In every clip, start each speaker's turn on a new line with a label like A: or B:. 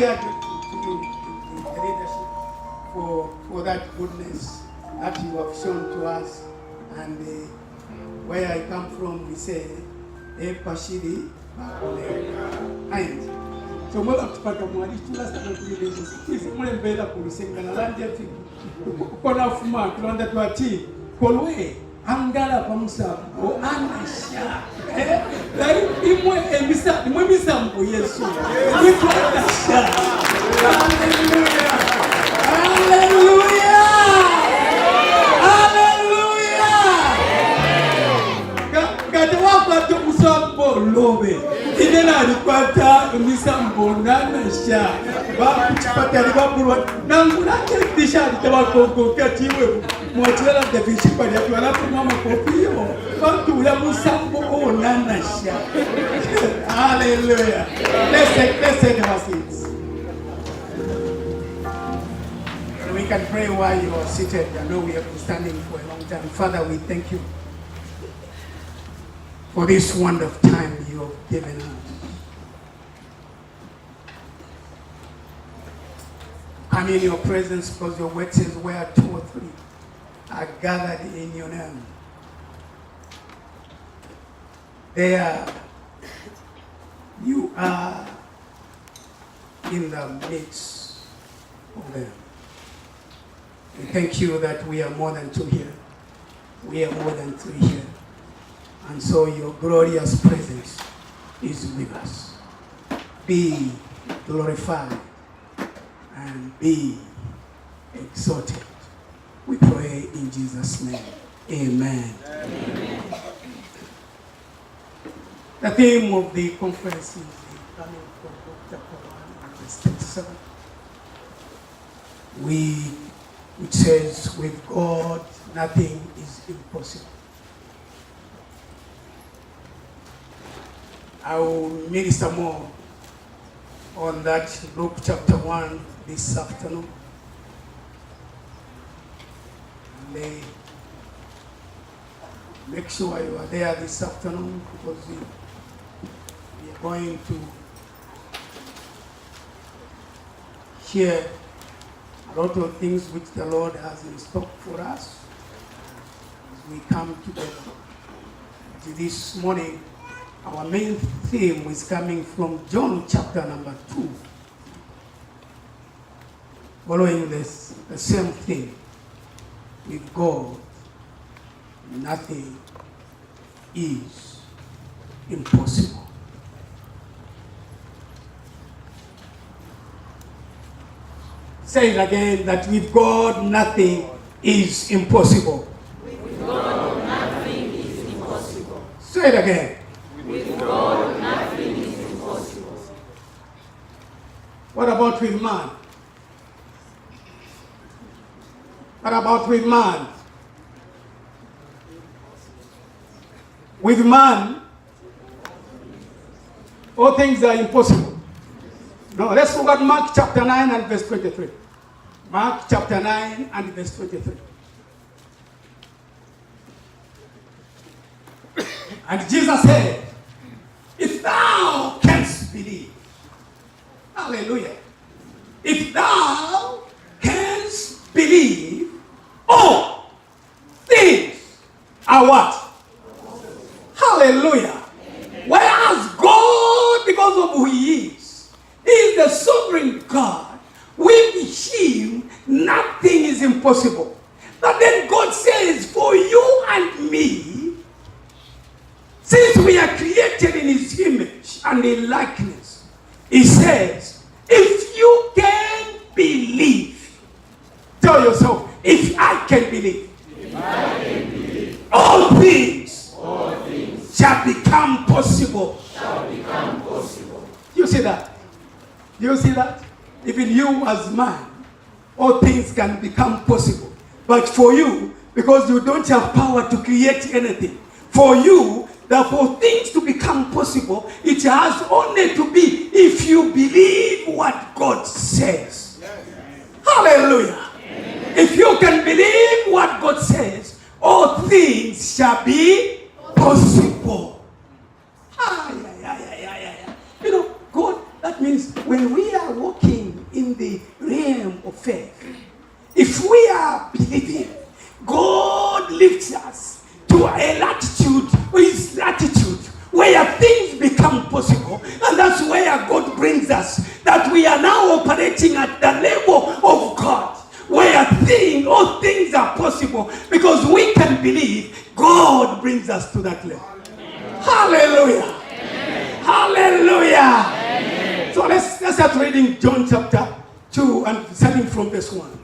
A: here to you, the leadership, for that goodness that you have shown to us. And where I come from, we say, Pashiri, and so more of Patamari, to last time we is more better for singing a land yet. One of Mark, one that were tea, Colway, Angala Pamsa, or Anasha. Like, Mr. Mimisampo, yes, Hallelujah! Hallelujah! Musambo lobe inena alikwata misambo nanasha bakupata libabulwa nangula kisha tabakoko katiwe mwatela devishipa ya twalapo mama kopio bakula musambo onanasha. Hallelujah. Let's take our seats. We can pray while you are seated. I know we have been standing for a long time. Father, we thank you for this wonderful time you have given us. Come in your presence because your word says where 2 or 3 are gathered in your name, there you are in the midst of them. We thank you that we are more than 2 here. We are more than 3 here. And so your glorious presence is with us. Be glorified and be exalted. We pray in Jesus' name. Amen. Amen. The theme of the conference is coming from Book chapter 1, verse 37. It says, with God, nothing is impossible. I will minister more on that Luke chapter 1 this afternoon. And make sure you are there this afternoon because we are going to share a lot of things which the Lord has in stock for us as we come together. This morning, our main theme is coming from John chapter number 2. Following this, the same thing. With God, nothing is impossible. Say it again, that with God, nothing is impossible.
B: With God, nothing is impossible.
A: Say it again.
B: With God, nothing is impossible.
A: What about with man? What about with man? With man, all things are impossible. No, let's look at Mark chapter 9 and verse 23. Mark chapter 9 and verse 23. And Jesus said, if thou canst believe, hallelujah, if thou canst believe, all things are what? Hallelujah. Whereas God, because of who he is the sovereign God. With him, nothing is impossible. But then God says, for you and me, since we are created in his image and in likeness, he says, if you can believe, tell yourself, if I can believe, all things shall become possible. You see that? You see that? Even you as man, all things can become possible. But for you, because you don't have power to create anything, for you, for things to become possible, it has only to be if you believe what God says. Hallelujah. If you can believe what God says, all things shall be possible. You know, God, that means when we are walking faith. If we are believing, God lifts us to a latitude, his latitude, where things become possible. And that's where God brings us, that we are now operating at the level of God, where all things are possible, because we can believe. God brings us to that level. Amen. Hallelujah. Amen. Hallelujah. Amen. So let's start reading John chapter 2 and starting from verse 1.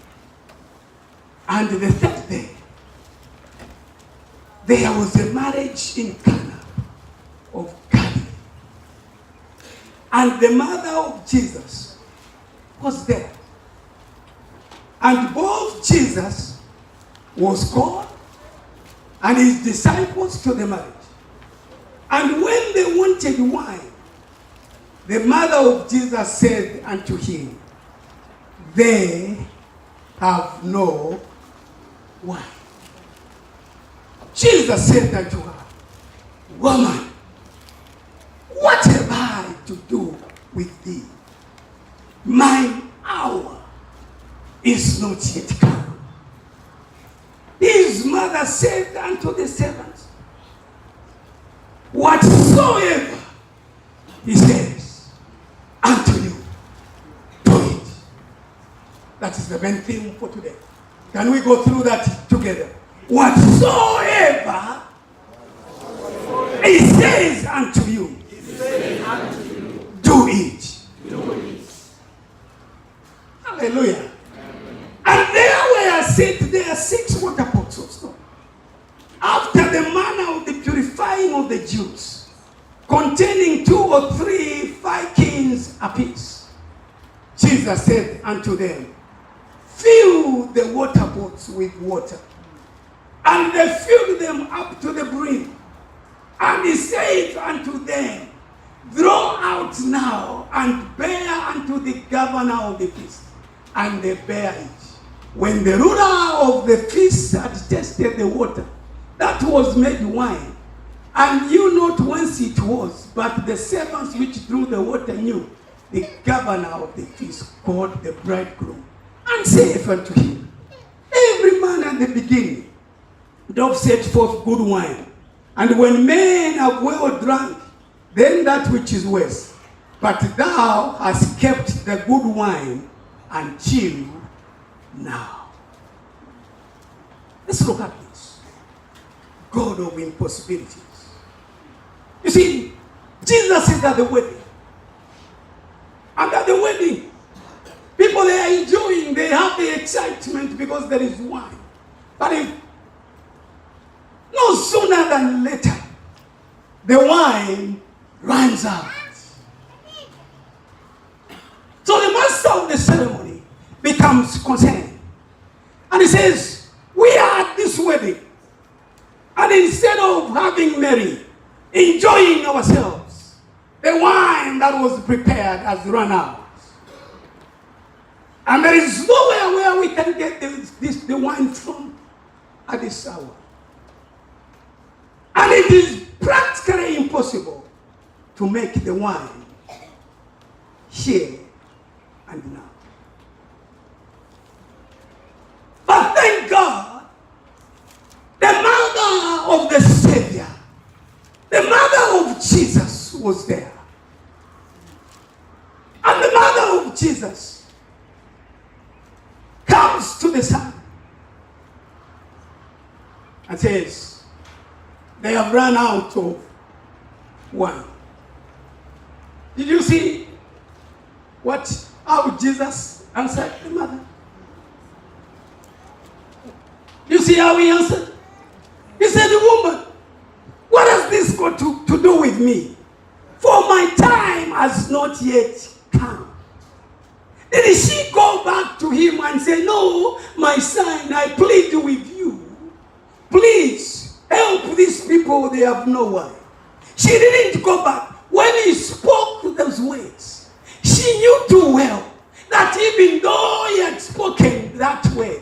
A: And the third day, there was a marriage in Cana of Galilee. And the mother of Jesus was there. And both Jesus was called and his disciples to the marriage. And when they wanted wine, the mother of Jesus said unto him, they have no wine. Jesus said unto her, woman, what have I to do with thee? My hour is not yet come. His mother said unto the servants, whatsoever he says unto you, do it. That is the main theme for today. Can we go through that together? Whatsoever he says unto you, do it. Hallelujah. And there were 6 water pots of stone, after the manner of the purifying of the Jews, containing 2 or 3 fikins apiece. Jesus said unto them, fill the water pots with water. And they filled them up to the brim. And he said unto them, draw out now and bear unto the governor of the feast. And they bare it. When the ruler of the feast had tasted the water that was made wine, and knew not whence it was, but the servants which drew the water knew, the governor of the feast called the bridegroom, and saith unto him, every man at the beginning doth set forth good wine, and when men have well drunk, then that which is worse. But thou hast kept the good wine until now. Let's look at this. God of impossibilities. You see, Jesus is at the wedding. And at the wedding, people, they are enjoying, they have the excitement because there is wine. But if no sooner than later, the wine runs out. So the master of the ceremony becomes concerned. And he says, we are at this wedding. And instead of having merry, enjoying ourselves, the wine that was prepared has run out. And there is nowhere where we can get the wine from at this hour. And it is practically impossible to make the wine here and now. But thank God, the mother of the Savior, the mother of Jesus was there. And the mother of Jesus comes to the son and says, they have run out of wine. Did you see how Jesus answered the mother? You see how he answered? He said, woman, what has this got to do with me? For my time has not yet come. Did she go back to him and say, no, my son, I plead with you. Please help these people, they have no wine. She didn't go back. When he spoke those words, she knew too well that even though he had spoken that way,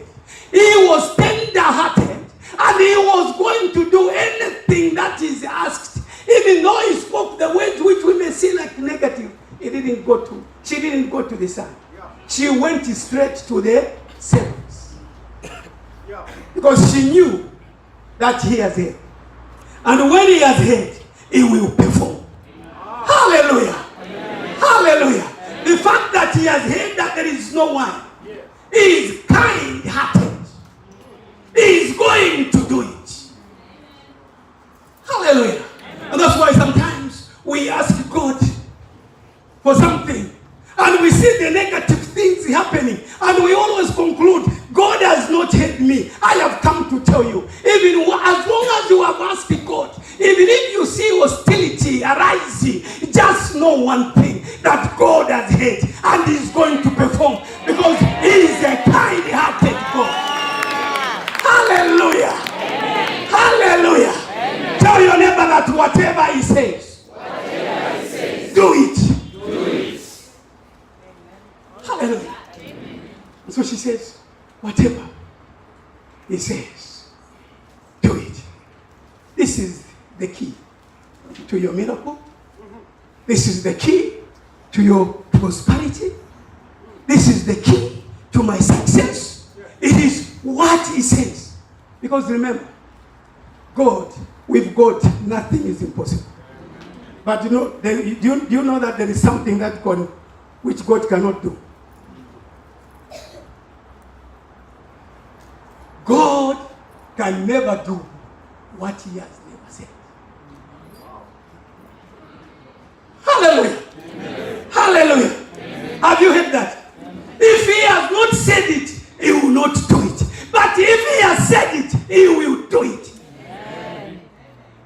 A: he was tender-hearted and he was going to do anything that is asked. Even though he spoke the words which we may see like negative, she didn't go to the son. she went straight to the service. Because she knew that he has heard. And when he has heard, he will perform. Hallelujah. Hallelujah. The fact that he has heard that there is no one, he is kind-hearted. He is going to do it. Hallelujah. And that's why sometimes we ask God for something and we see the negative things happening and we always conclude, God has not heard me. I have come to tell you, even as long as you have asked God, even if you see hostility arising, just know one thing, that God has heard and is going to perform, because he is a kind-hearted God. Hallelujah. Hallelujah. Tell your neighbor that whatever he says, do it. Hallelujah. And so she says, whatever he says, do it. This is the key to your miracle. This is the key to your prosperity. This is the key to my success. It is what he says. Because remember, God, with God, nothing is impossible. But you know, do you know that there is something that which God cannot do? God can never do what he has never said. Hallelujah. Amen. Hallelujah. Amen. Have you heard that? If he has not said it, he will not do it. But if he has said it, he will do it. Amen.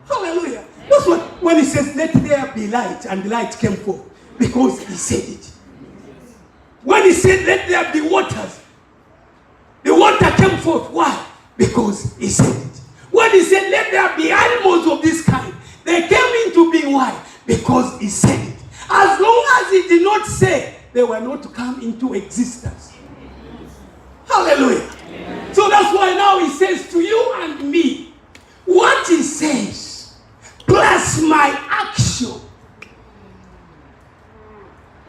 A: Hallelujah. That's what when he says, let there be light, and the light came forth, because he said it. When he said, let there be waters, the water came forth. Why? Because he said it. When he said, let there be animals of this kind, they came into being. Why? Because he said it. As long as he did not say, they were not to come into existence. Hallelujah. Amen. So that's why now he says to you and me, what he says, plus my action.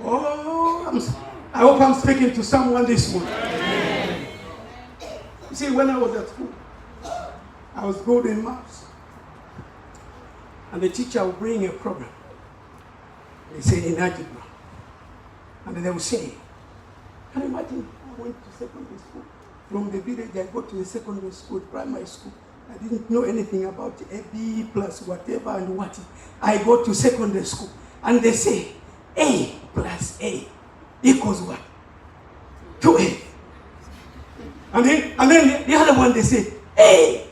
A: Oh, I hope I'm speaking to someone this morning. Amen. You see, when I was at school, I was good in maths. And the teacher would bring a program. They say in algebra. And they would say, can you imagine? I went to secondary school. From the village, I got to the secondary school, primary school. I didn't know anything about AB plus whatever and what. I got to secondary school. And they say, A plus A equals what? 2A. And then the other one, they say, A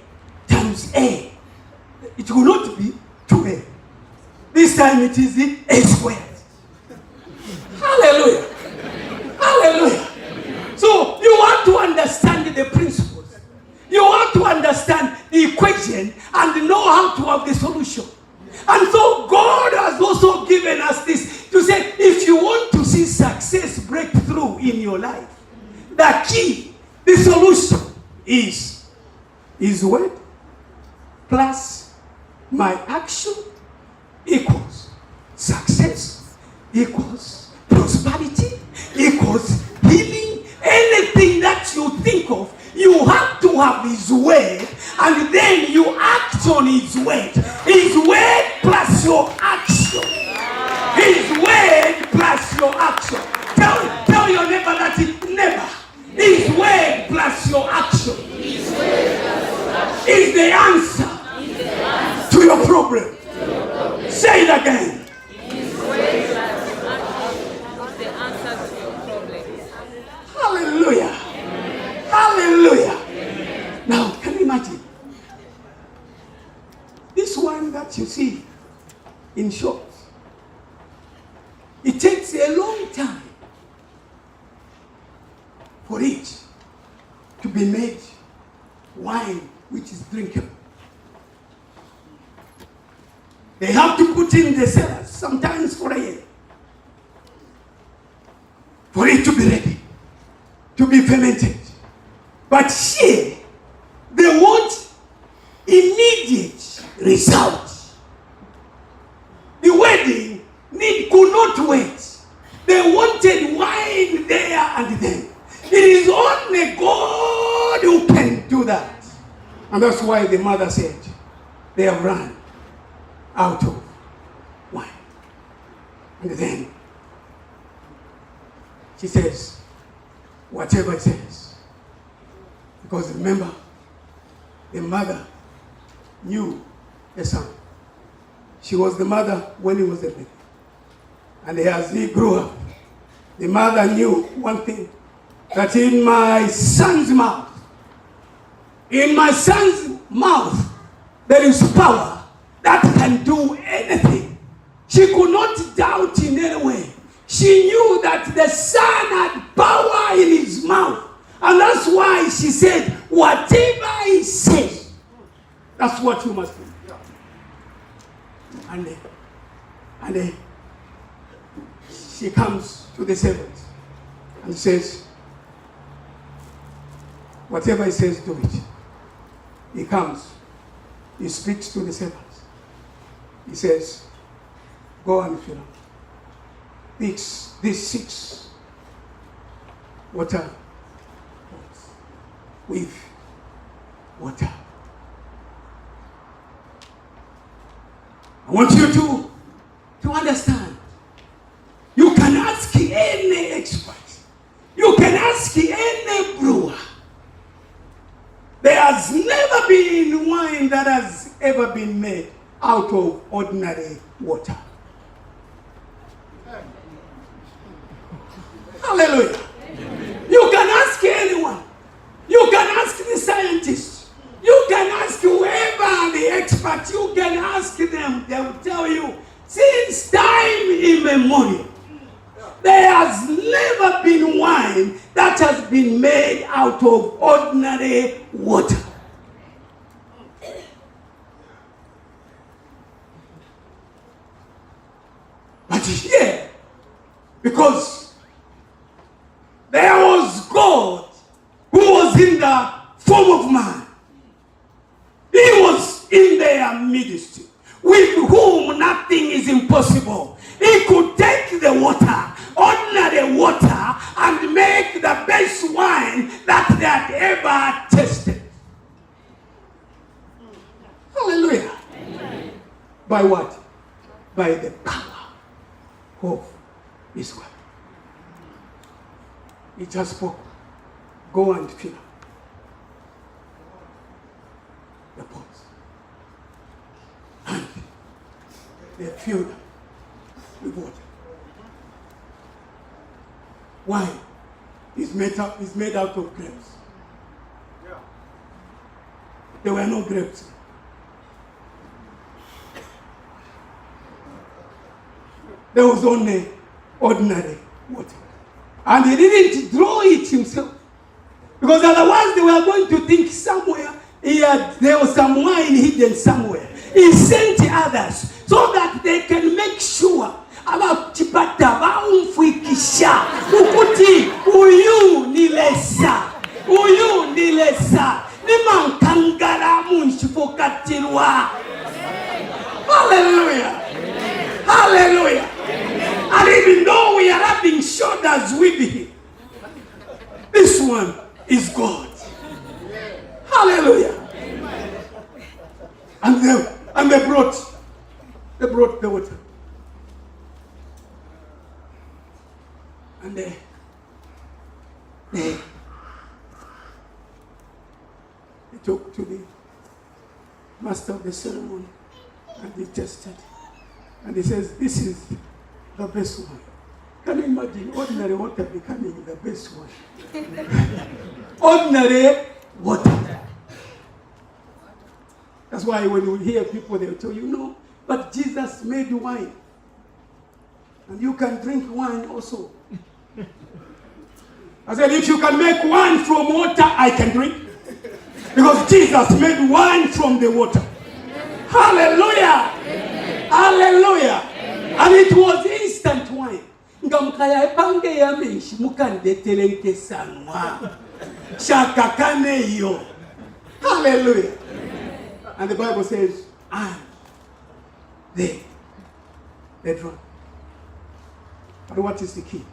A: times A. It will not be 2A. This time it is the A squared. Hallelujah. Hallelujah. So you want to understand the principles. You want to understand the equation and know how to have the solution. And so God has also given us this to say, if you want to see success breakthrough in your life, the key, the solution is His word plus my action equals success, equals prosperity, equals healing. Anything that you think of, you have to have His word, and then you act on His word. His word plus your action. His word plus your action. Tell your neighbor that it never. His word plus your action is the answer to your problem. Say it again.
B: His word plus your action is the answer to your problem.
A: Hallelujah. Hallelujah. Now, can you imagine? This one that you see in short, it takes a long time for it to be made wine which is drinkable. They have to put in the cellars, sometimes for a year, for it to be ready, to be fermented. But here, they want immediate results. The wedding could not wait. They wanted wine there and then. And that's why the mother said, they have run out of wine. And then she says, whatever it says. Because remember, the mother knew the son. She was the mother when he was a baby. And as he grew up, the mother knew one thing, that in my son's mouth, there is power that can do anything. She could not doubt in any way. She knew that the son had power in his mouth. And that's why she said, whatever he says, that's what you must do. And she comes to the servants and says, whatever he says, do it. He comes. He speaks to the servants. He says, go and fill up these 6 water pots with water. I want you to understand. You can ask any expert. You can ask any brewer. There has never been wine that has ever been made out of ordinary water. Hallelujah. You can ask anyone. You can ask the scientists. You can ask whoever the expert. You can ask them. They will tell you, since time immemorial, there has never been wine that has been made out of ordinary water. But here, because there was God who was in the form of man. He was in their midst, with whom nothing is impossible. He could take the water, ordinary water, and make the best wine that they had ever tasted. Hallelujah. Amen. By what? By the power of his word. He just spoke. Go and fill up the pots. And they filled them with water. Wine is made out of grapes. Yeah. There were no grapes. There was only ordinary water. And he didn't draw it himself. Because otherwise they were going to think somewhere there was some wine hidden somewhere. He sent others so that they can make sure abakipata baumfikisha ukuti uyu nilesa nimankangara munshifokatirwa. Hallelujah. Amen. Hallelujah. Amen. And even though we are rubbing shoulders with him, this one is God. Hallelujah. Amen. And they brought the water. And they took to the master of the ceremony and he tested. And he says, this is the best one. Can you imagine ordinary water becoming the best one? Ordinary water. That's why when you hear people, they'll tell you, no, but Jesus made wine. And you can drink wine also. I said, if you can make wine from water, I can drink. Because Jesus made wine from the water. Amen. Hallelujah. Amen. Hallelujah. Amen. And it was instant wine. Hallelujah. And the Bible says, and they drank. But what is the key?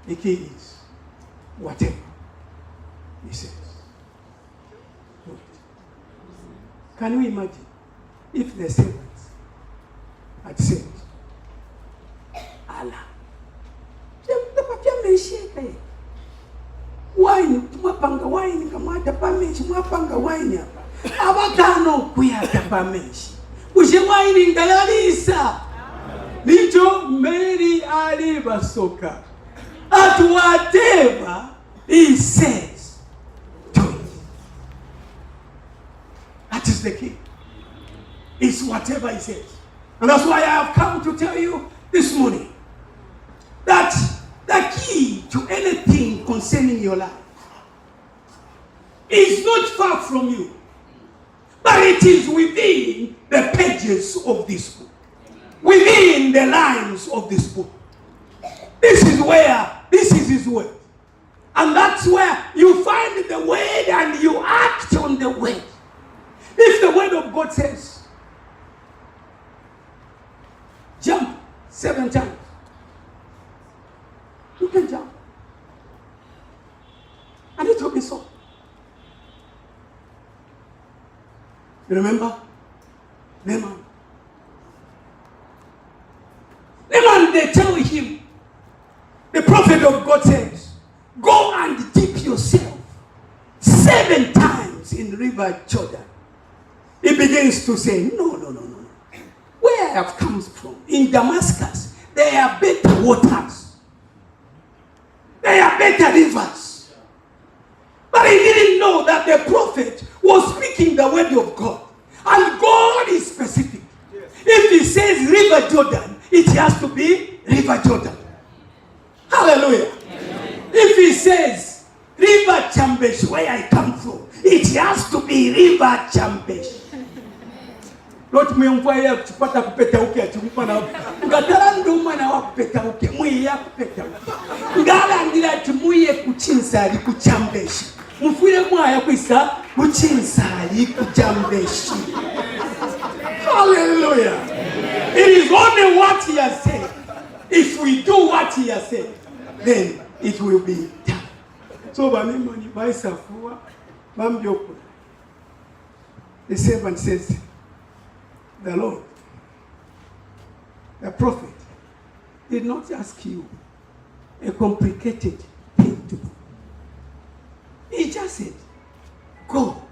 A: The key is whatever he says. Do it. Can you imagine if the servants had said, Allah, wine, mwapanga wine, kamata pameshi, mwapanga wine hapa. Abagano kuyata pameshi. Uje wine ngalalisa. Nicho Mary Ali Basoka. At whatever he says, do it. That is the key. It's whatever he says. And that's why I have come to tell you this morning that the key to anything concerning your life is not far from you, but it is within the pages of this book, within the lines of this book. This is his word. And that's where you find the word and you act on the word. If the word of God says, jump 7 times, you can jump. And it will be so. You remember? Naaman. Naaman, they tell him, the prophet of God says, go and dip yourself 7 times in river Jordan. He begins to say, no. Where I have come from, in Damascus, there are better waters. There are better rivers. But he didn't know that the prophet was speaking the word of God. And God is specific. If he says river Jordan, it has to be river Jordan. Hallelujah. Amen. If he says river Chambesh, where I come from, it has to be river Chambesh. Not me umfaya kupata kupeta uke atumpa na ngatara nduma na wakupeta uke mwiya kupeta uke ngala ndila tumuye kuchinsali kuchambeshi mufire mwaya kwisa kuchinsali kuchambeshi. Hallelujah. It is only what he has said. If we do what he has said, then it will be done. So banimoni baisafua bambyoku. The servant says, the Lord, the prophet, did not ask you a complicated thing to do. He just said, go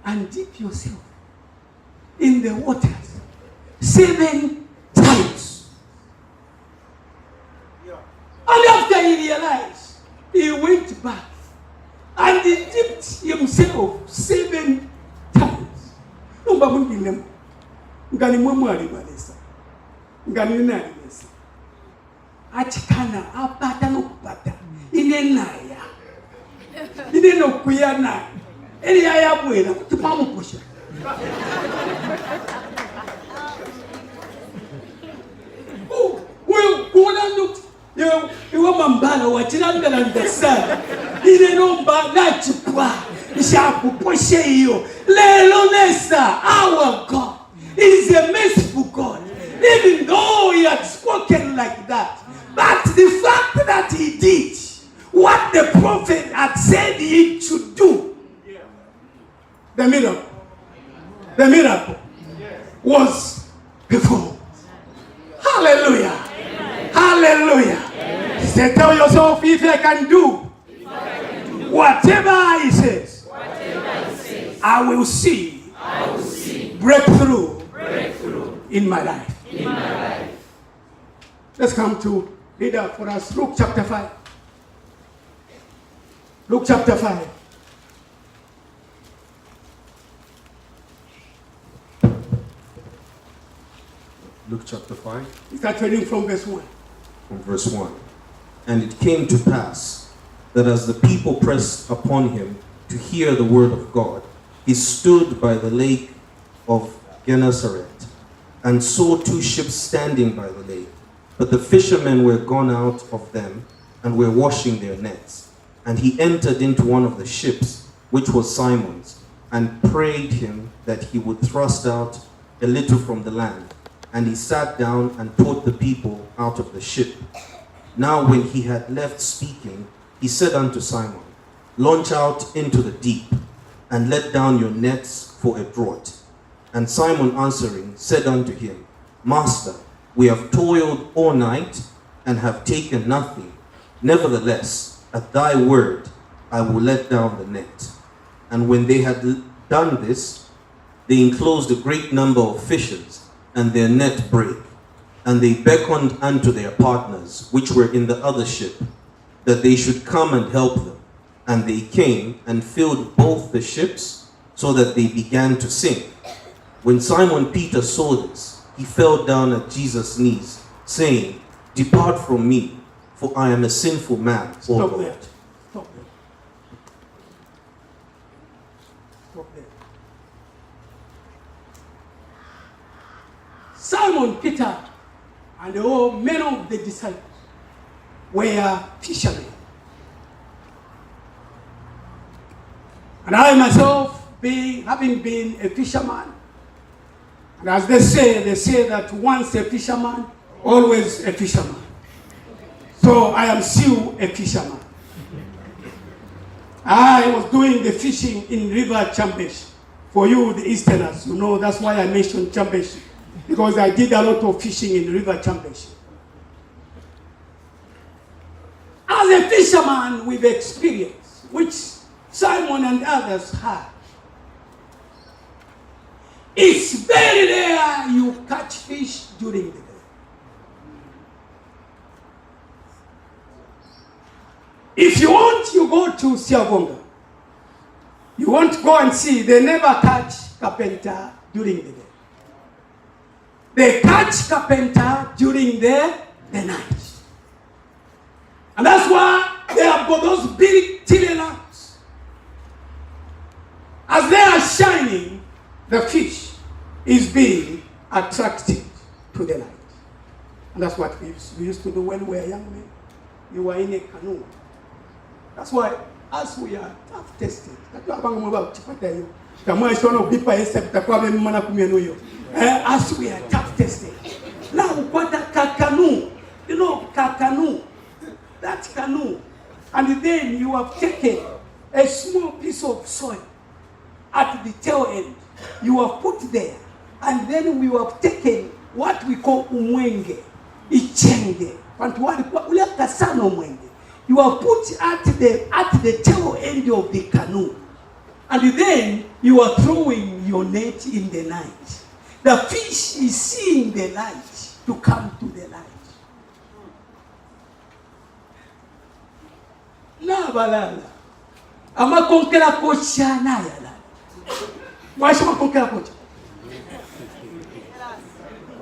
A: and dip yourself in the waters 7 times. Yeah. And after he realized, he went back and he dipped himself 7 times. Ngani mwamwali balesa. Ngani nalesa. Achikana apata nokupata. Inenaya. Ineno kuyana. Eli ayabwela kutipamu kusha. Kuona nduti. Iwa mambala wachirangala ndasana. Inenomba nachukwa. Ishaku poshe iyo. Lelo nesa. Our God is a merciful God. Even though he had spoken like that. But the fact that he did what the prophet had said he should do. The miracle was performed. Hallelujah. Hallelujah. Say, tell yourself, if I can do whatever he says, I will see breakthrough in my life. Let's come to leader for us. Luke chapter 5. Luke chapter 5.
C: Luke chapter 5.
A: Start reading from verse 1.
C: From verse 1. And it came to pass that as the people pressed upon him to hear the word of God, he stood by the lake of Gennesaret and saw 2 ships standing by the lake. But the fishermen were gone out of them and were washing their nets. And he entered into one of the ships, which was Simon's, and prayed him that he would thrust out a little from the land. And he sat down and taught the people out of the ship. Now when he had left speaking, he said unto Simon, Launch out into the deep, and let down your nets for a draught. And Simon answering said unto him, Master, we have toiled all night and have taken nothing. Nevertheless, at thy word, I will let down the net. And when they had done this, they enclosed a great number of fishes, and their net brake. And they beckoned unto their partners, which were in the other ship, that they should come and help them. And they came and filled both the ships, so that they began to sink. When Simon Peter saw this, he fell down at Jesus' knees, saying, Depart from me, for I am a sinful man, O
A: Stop
C: Lord.
A: there. Stop there. Stop there. Simon Peter and all many of the disciples were fishermen. And I myself, having been a fisherman, and as they say that once a fisherman, always a fisherman. So I am still a fisherman. I was doing the fishing in River Chambesh. For you, the Easterners, you know, that's why I mentioned Chambesh. Because I did a lot of fishing in River Chambesh. As a fisherman with experience, which Simon and others had, it's very rare you catch fish during the day. If you want, you go to Siagonga. You want to go and see, they never catch carpenter during the day. They catch carpenter during the night. And that's why they have got those big tiller lamps. As they are shining, the fish is being attracted to the light. And that's what we used to do when we were young men. You were in a canoe. That's why, as we are tough tested, as we are tough tested, now what a canoe, you know, canoe, that canoe, and then you have taken a small piece of soil at the tail end, you have put there, and then we have taken what we call umwenge, ichenge, you are put at the tail end of the canoe, and then you are throwing your net in the night. The fish is seeing the light to come to the light. Na balala, ama konkela kocha na yala. Mwashi konkela kocha.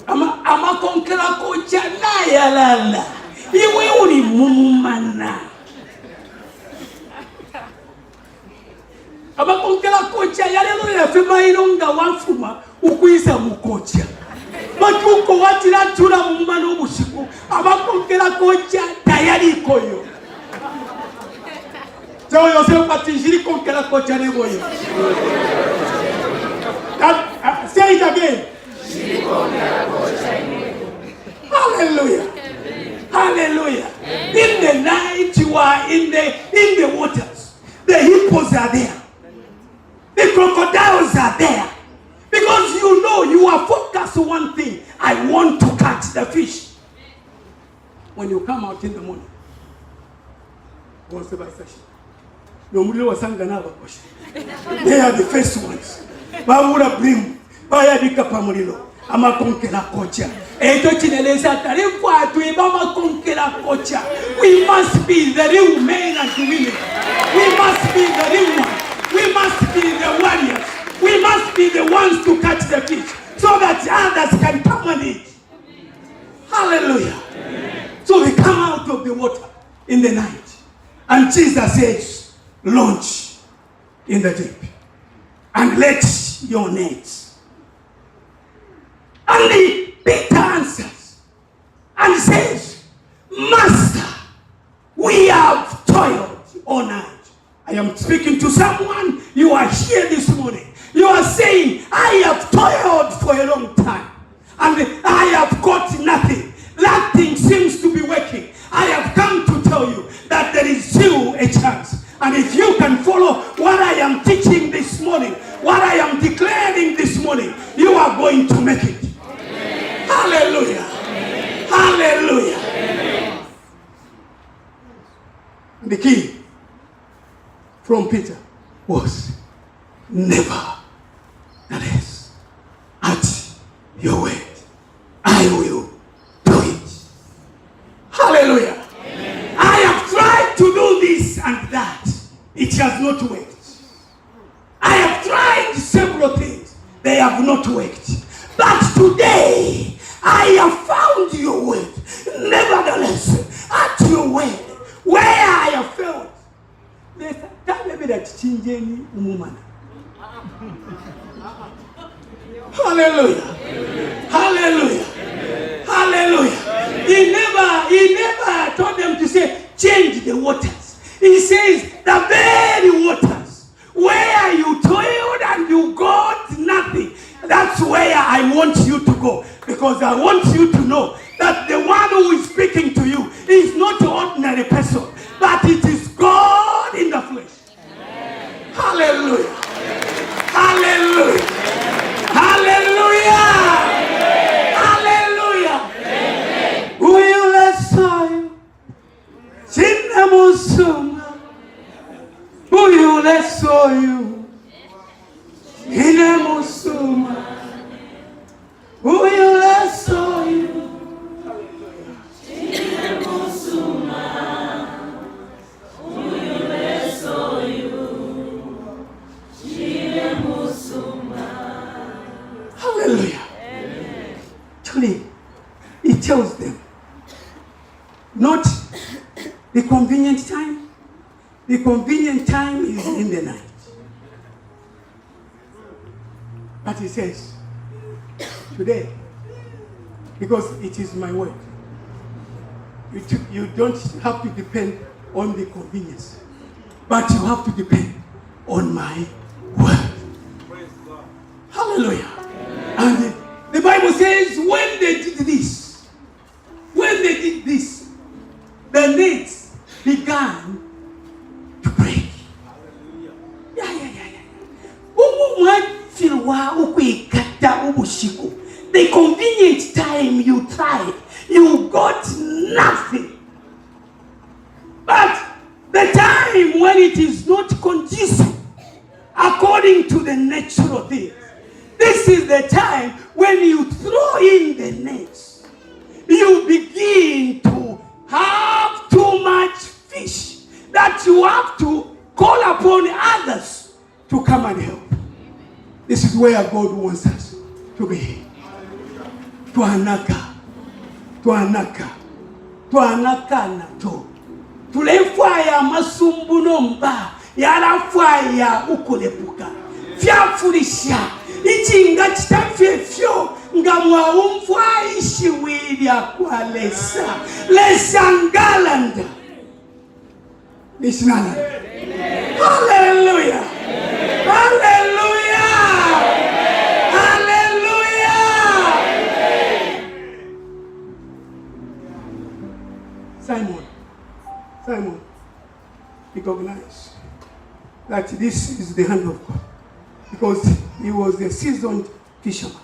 A: Ama konkela kocha na yala. Iwe uli mumana. Abakonkela kocha yalelo ya fema ilonga wafuma ukuisa mukocha. Matuko watira tula mumana obusiku. Abakonkela kocha tayari koyo. So yourself patishiri konkela kocha ne boyo. Say it again. Hallelujah. Hallelujah. In the night you are in the waters. The hippos are there. The crocodiles are there. Because you know you are focused on one thing. I want to catch the fish. When you come out in the morning, what's the session? They are the first ones. Bawura brim, baya dika pamulilo, ama konkela kocha. Eto chineleza tarifwa tuibama konkela kocha. We must be the real men and women. We must be the real ones. We must be the warriors. We must be the ones to catch the fish, so that others can come on it. Hallelujah. Amen. So we come out of the water in the night, and Jesus says, launch in the deep and let your nets. And Peter answers and says, Master, we have toiled all night. I am speaking to someone. You are here this morning. You are saying, I have toiled for a long time and I have got nothing. Nothing seems to be working. I have come to tell you that there is still a chance. And if you can follow what I am teaching this morning, what I am declaring this morning, you from Peter was, nevertheless, at your word, I will do it. Hallelujah. Amen. I have tried to do this and that. It has not worked. I have tried several things. They have not worked. But today, I have found your word. Nevertheless, at your word, where I have failed, there's a time that changing woman. Hallelujah. Hallelujah. Hallelujah. He never told them to say, change the waters. He says, the very waters where you toiled and you got nothing, that's where I want you to go. Because I want you to know that the one who is speaking to you is not an ordinary person, but it is God in the flesh. Amen. Hallelujah. Amen. Hallelujah. Hallelujah. Hallelujah. Will I saw you? Chinamusuma. Will I saw you? Chinamusuma. Will I saw you? Chinamusuma. Will I saw you? Chinamusuma. Hallelujah. Truly, he tells them, not the convenient time. The convenient time is in the night. But he says, today, because it is my word, you don't have to depend on the convenience, but you have to depend on my word. Hallelujah. And the Bible says when they did this, the nets began to break. The convenient time you tried, you got nothing. But the time when it is not conducive according to the natural things, this is the time when you throw in the nets. You begin to have too much fish that you have to call upon others to come and help. This is where God wants us to be. Tuanaka nato. Tulefaya masumbu nomba. Yarafaya ukulepuka. Fiafulisha. Ichinga chitafye fyo. Ngamwa umfwa ishiwiria kwa lesa. Lesa ngalanda. Nishnala. Hallelujah. Hallelujah. Hallelujah. Simon, recognize that this is the hand of God, because he was a seasoned fisherman.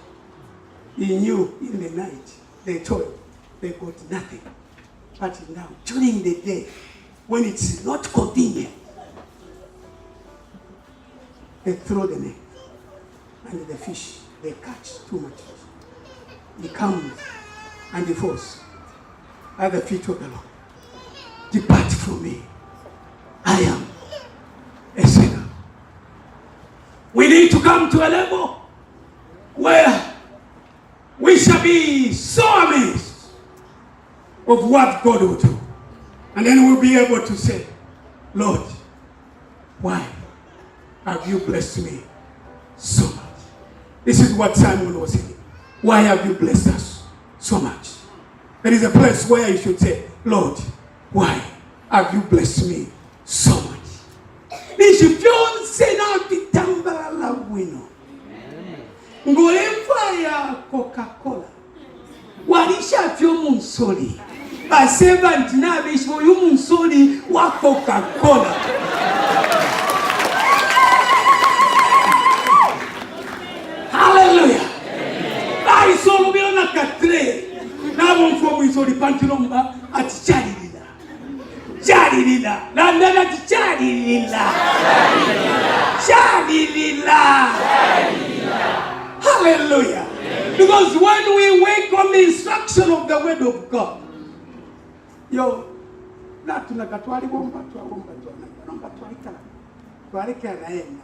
A: He knew in the night they toiled, they got nothing. But now, during the day, when it's not convenient, they throw the net, and the fish, they catch too much fish. He comes and he falls at the feet of the Lord. Depart from me. I am a sinner. We need to come to a level where we shall be so amazed of what God will do. And then we'll be able to say, Lord, why have you blessed me so much? This is what Simon was saying. Why have you blessed us so much? There is a place where you should say, Lord, why have you blessed me so much? Ngolemfa ya Coca-Cola walisha vyo munsoli baseba ntina bisho yu munsoli wa Coca-Cola. Hallelujah. Bari solo biona katre nabo mfo munsoli pantilomba ati chali. kyalirira landana kyalirira hallelujah. Because when we wake on the instruction of the word of God, yo natunaka twalibomba twalomba twalekala twalekera yenna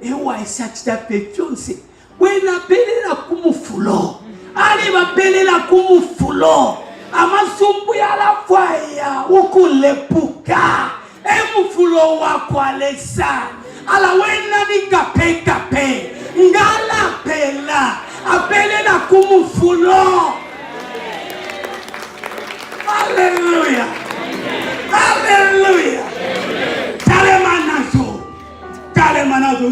A: ewaisa kitaffe kyonse bwenabeerera ku mufulo alibabeerera ku mufulo amasumbu yalafaya ukulepuka emufulo wakwalesa alawena ni kape ngalapela abeerera ku mufulo. Hallelujah. Hallelujah. Talemanazo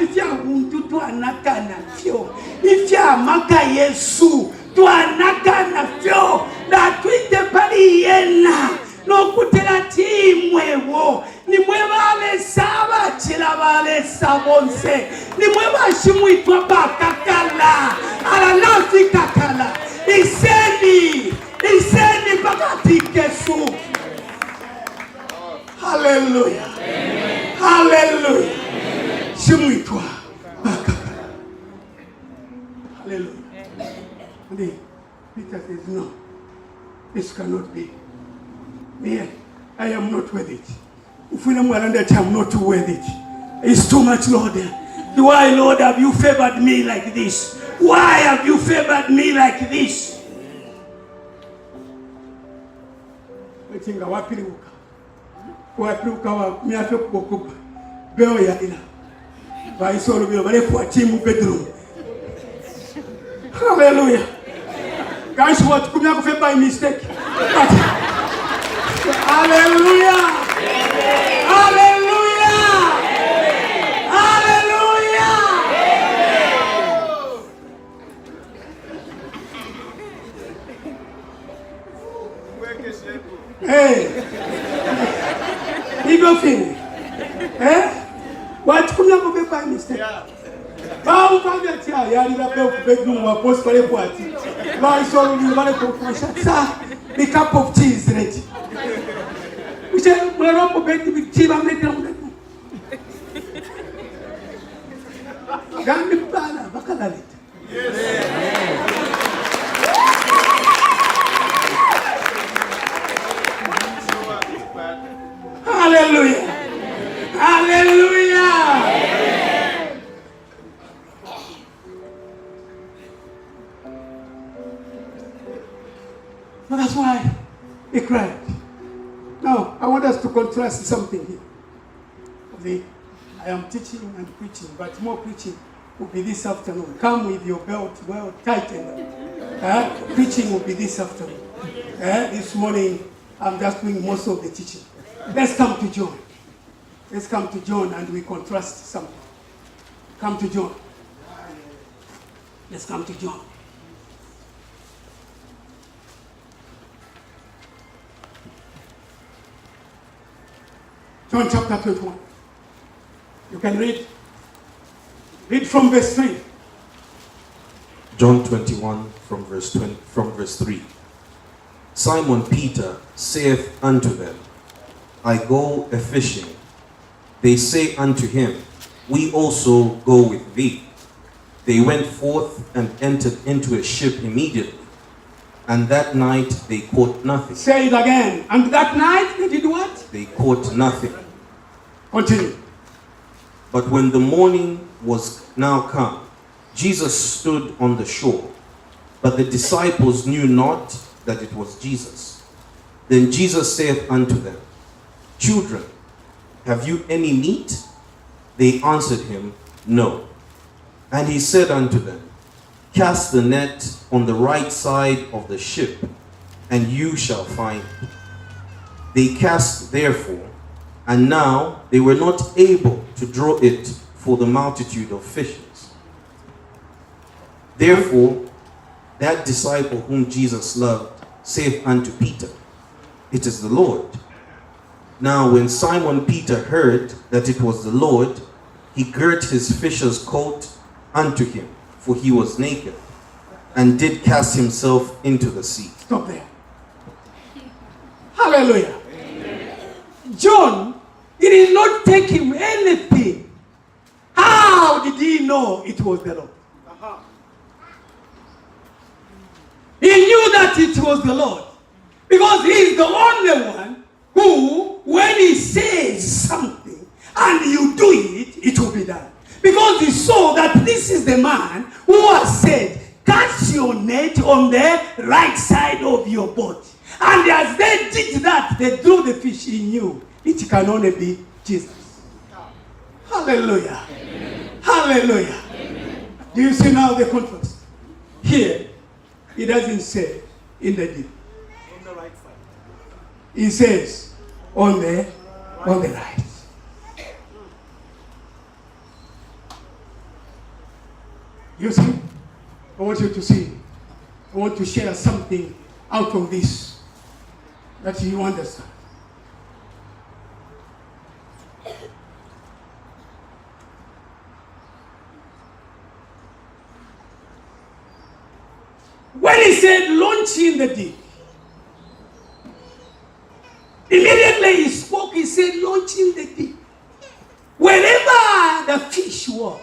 A: ifya muntu twanaka nafyo ifya maka Yesu twanaka nafyo na twite pali yena nokutera timwewo nimwe balesaba kila balesa bonse nimwe bashimwitwa bakakala ala nafika kala iseni pakati kesu. Hallelujah. Amen. Hallelujah. Shimwitwa bakakala. Hallelujah. And then Peter says, no, this cannot be. Me, I am not worth it. If we know that I am not worth it, it's too much, Lord. Why, Lord, have you favored me like this? Why have you favored me like this? Wetinga wapiriuka wa miafe kukupa beo ya ila baisoro bio bale kwa timu bedroom. Hallelujah. Guys, what kumya kufe by mistake. Hallelujah. Hallelujah. Hallelujah. Hey. Ego thing. What kumya kufe by mistake. Bao kanga tia yali la beo bedroom wa post pale kwa ati. Baisoro bio bale kwa sa a cup of cheese ready. We say, we're not going to be cheap. I'm making them. Hallelujah. Hallelujah. So that's why he cried. Now, I want us to contrast something here. Okay? I am teaching and preaching, but more preaching will be this afternoon. Come with your belt well tightened. Preaching will be this afternoon. This morning, I'm just doing most of the teaching. Let's come to John. Let's come to John and we contrast something. Come to John. Let's come to John. John chapter 21. You can read. Read from verse 3.
C: John 21 from verse 3. Simon Peter saith unto them, I go a fishing. They say unto him, we also go with thee. They went forth and entered into a ship immediately. And that night they caught nothing.
A: Say it again. And that night they did what?
C: They caught nothing.
A: Continue.
C: But when the morning was now come, Jesus stood on the shore. But the disciples knew not that it was Jesus. Then Jesus saith unto them, Children, have you any meat? They answered him, No. And he said unto them, Cast the net on the right side of the ship, and you shall find it. They cast therefore, and now they were not able to draw it for the multitude of fishes. Therefore, that disciple whom Jesus loved saith unto Peter, It is the Lord. Now when Simon Peter heard that it was the Lord, he girt his fisher's coat unto him, for he was naked, and did cast himself into the sea.
A: Stop there. Hallelujah. Hallelujah. John, it did not take him anything. How did he know it was the Lord? He knew that it was the Lord. Because he is the only one who, when he says something and you do it, it will be done. Because he saw that this is the man who has said, cast your net on the right side of your boat. And as they did that, they threw the fish. He knew it can only be Jesus. Hallelujah. Amen. Hallelujah. Amen. Do you see now the contrast? Here, he doesn't say in the deep.
D: On the right side.
A: He says on the right. You see? I want you to see. I want to share something out of this that you understand. When he said launch in the deep, immediately he spoke, he said launch in the deep. Wherever the fish was.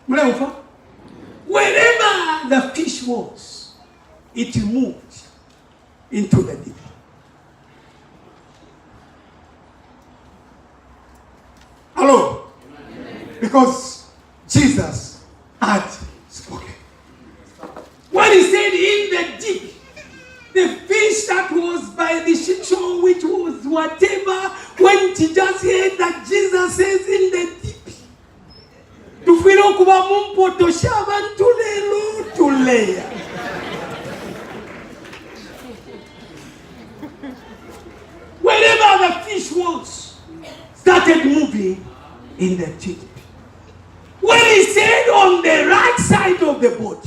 A: Wherever the fish was, it moved into the deep. Hello? Because Jesus had spoken. When he said in the deep, the fish that was by the shore, which was whatever, when he just heard that Jesus says in the deep, tufire okuba mumpotosha abantu leero tuleya. Wherever the fish was, started moving in the deep. When he said on the right side of the boat,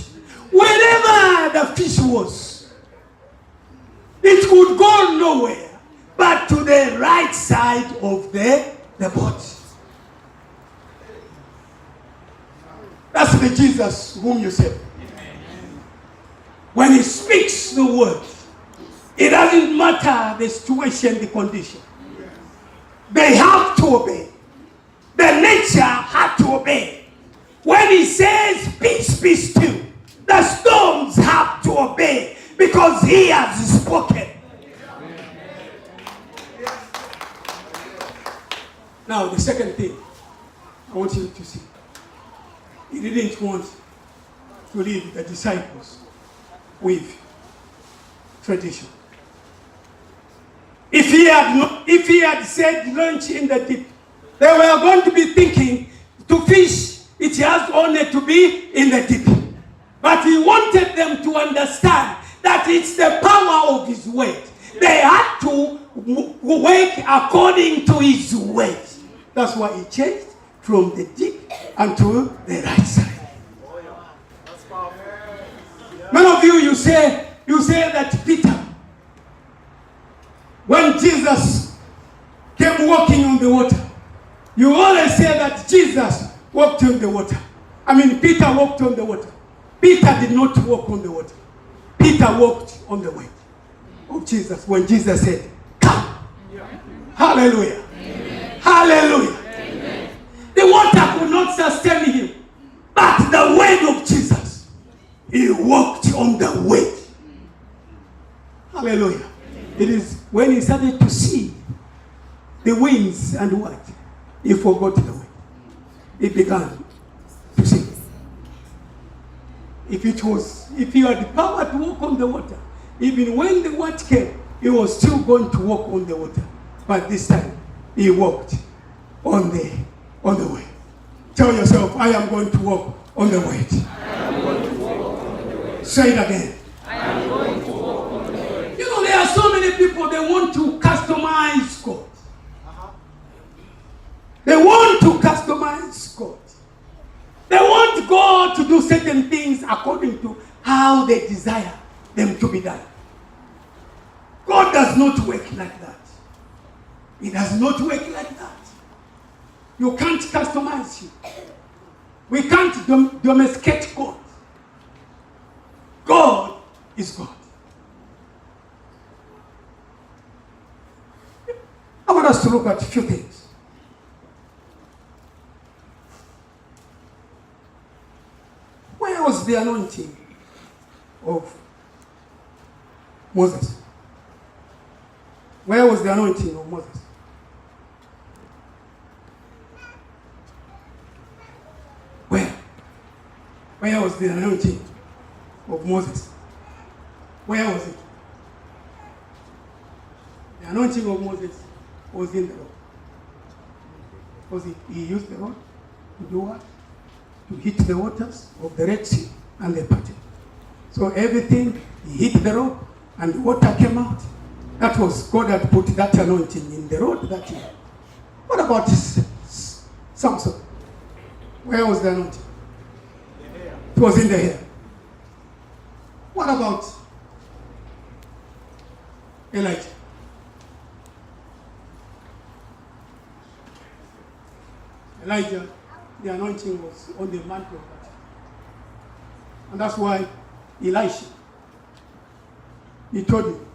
A: wherever the fish was, it could go nowhere but to the right side of the boat. That's the Jesus whom you serve. When he speaks the word, it doesn't matter the situation, the condition. They have to obey. The nature had to obey. When he says peace, peace still, the storms have to obey because he has spoken. Now the second thing I want you to see. He didn't want to leave the disciples with tradition. If he had said launch in the deep, they were going to be thinking to fish, it has only to be in the deep. But he wanted them to understand that it's the power of his word. They had to work according to his word. That's why he changed from the deep and to the right side. Many of you say that Peter, when Jesus came walking on the water, you always say that Jesus walked on the water. Peter walked on the water. Peter did not walk on the water. Peter walked on the way of Jesus when Jesus said, come. Hallelujah. Amen. Hallelujah. Amen. The water could not sustain him, but the word of Jesus, he walked on the way. Hallelujah. Amen. It is when he started to see the winds and what? He forgot the way. He began to sink. If he had the power to walk on the water, even when the water came, he was still going to walk on the water. But this time, he walked on the way. Tell yourself, I am going to walk on the way. Say it again. I am going to walk on the way. There are so many people, they want to customize God. They want to customize God. They want God to do certain things according to how they desire them to be done. God does not work like that. He does not work like that. You can't customize him. We can't domesticate God. God is God. us to look at a few things. Where was the anointing of Moses? Where was the anointing of Moses? Where was the anointing of Moses? Where was it? The anointing of Moses was in the rod. Because he used the rod to do what? To hit the waters of the Red Sea and they parted. So everything, he hit the rod and the water came out. That was, God had put that anointing in the rod that year. What about Samson? Where was the anointing? It was in the hair. What about Elijah? Elijah, the anointing was on the mantle of that. And that's why Elisha, he told him,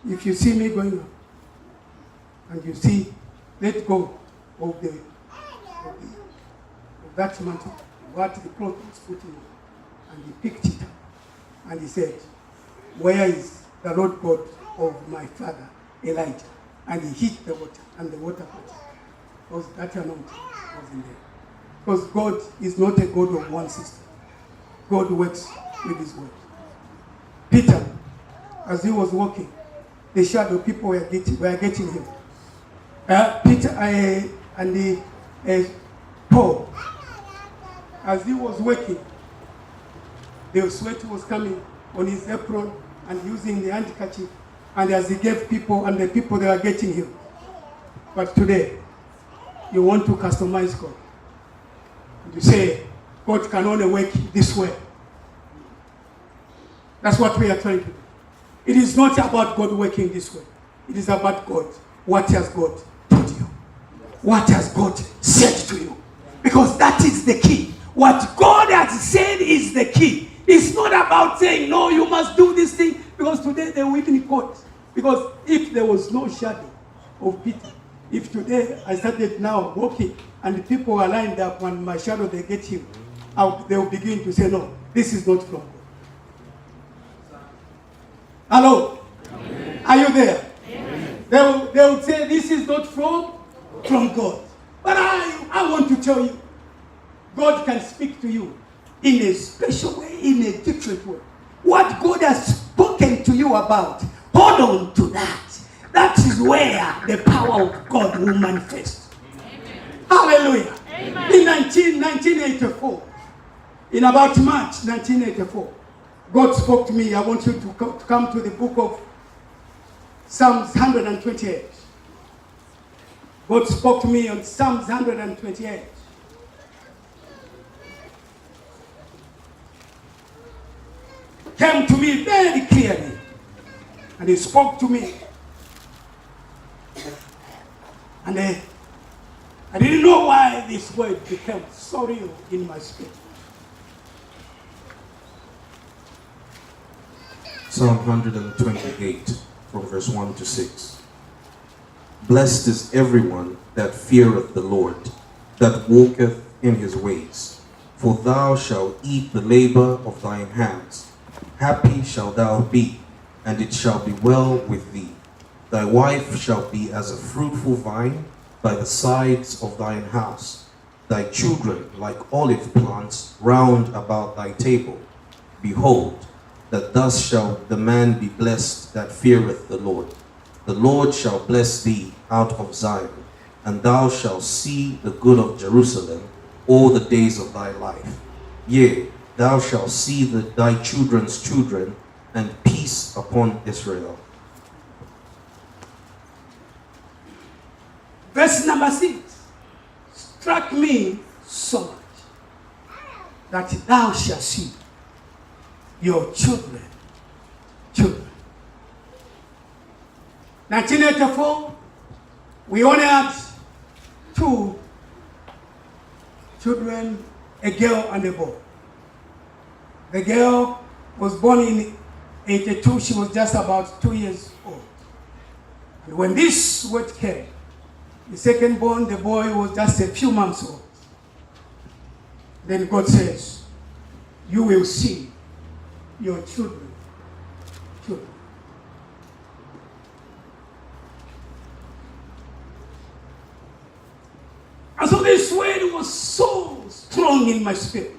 A: if you see me going up, and you see, let go of that mantle, what the cloth was put in, and he picked it up, and he said, where is the Lord God of my father Elijah? And he hit the water, and the water parted. Because that anointing was in there. Because God is not a God of one system. God works with his word. Peter, as he was walking, the shadow people were getting him. Peter and Paul, as he was working, the sweat was coming on his apron and using the handkerchief, and as he gave people, and the people, they were getting him. But today, you want to customize God. You say, God can only work this way. That's what we are trying to do. It is not about God working this way. It is about God. What has God told you? What has God said to you? Because that is the key. What God has said is the key. It's not about saying, no, you must do this thing, because today they will even quote. Because if there was no shadow of Peter, if today I started now walking and the people are lined up and my shadow, they get him, they will begin to say, no, this is not from God. Hello? Amen. Are you there? They will say, this is not from God. But I want to tell you, God can speak to you in a special way, in a different way. What God has spoken to you about, hold on to that. That is where the power of God will manifest. Amen. Hallelujah. Amen. In 1984, in about March 1984, God spoke to me. I want you to come to the book of Psalms 128. God spoke to me on Psalms 128. Came to me very clearly. And he spoke to me. And I didn't know why this word became so real in my spirit.
C: Psalm 128, from verse 1 to 6. Blessed is everyone that feareth the Lord, that walketh in his ways. For thou shalt eat the labor of thine hands. Happy shalt thou be, and it shall be well with thee. Thy wife shall be as a fruitful vine by the sides of thine house. Thy children like olive plants round about thy table. Behold, that thus shall the man be blessed that feareth the Lord. The Lord shall bless thee out of Zion, and thou shalt see the good of Jerusalem all the days of thy life. Yea, thou shalt see thy children's children, and peace upon Israel.
A: Verse number 6 struck me so much that thou shalt see your children. 1984, we only had 2 children, a girl and a boy. The girl was born in 82. She was just about 2 years old. And when this word came, The second born, the boy was just a few months old. Then God says, you will see your children. And so this word was so strong in my spirit.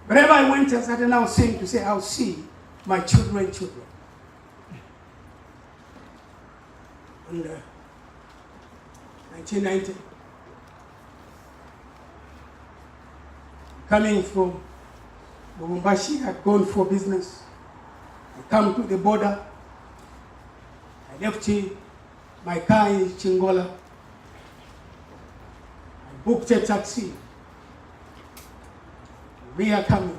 A: Wherever I went, I started now saying to say, I'll see my children. And 1990, coming from Lubumbashi, I'd gone for business. I come to the border. I left my car in Chingola. I booked a taxi. We are coming.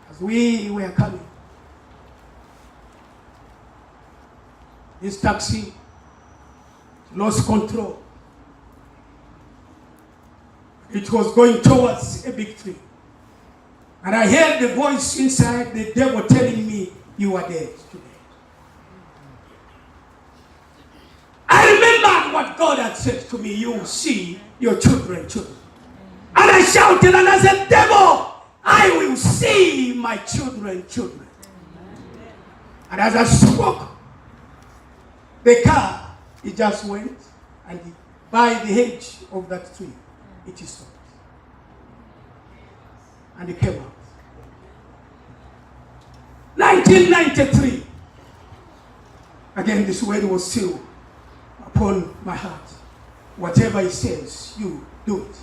A: As we were coming, this taxi lost control. It was going towards a big tree. And I heard the voice inside, the devil telling me, you are dead today. I remembered what God had said to me, you will see your children. And I shouted and I said, devil, I will see my children. And as I spoke, the car, it just went and by the hedge of that tree, it is stopped. And it came out. 1993. Again, this word was sealed upon my heart. Whatever it says, you do it.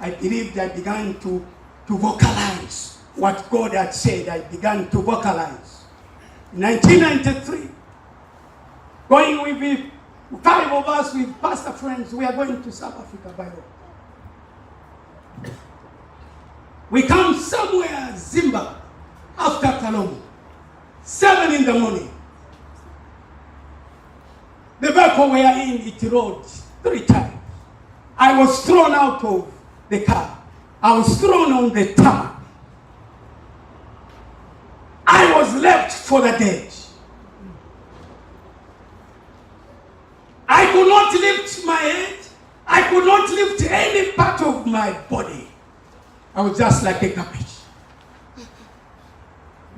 A: I believed I began to vocalize what God had said. I began to vocalize. In 1993, going with the 5 of us with pastor friends, we are going to South Africa by road. We come somewhere, Zimbabwe, after Kalongo, 7 in the morning. The vehicle we are in, it rode 3 times. I was thrown out of the car. I was thrown on the tarmac. I was left for the dead. I could not lift my head. I could not lift any part of my body. I was just like a garbage.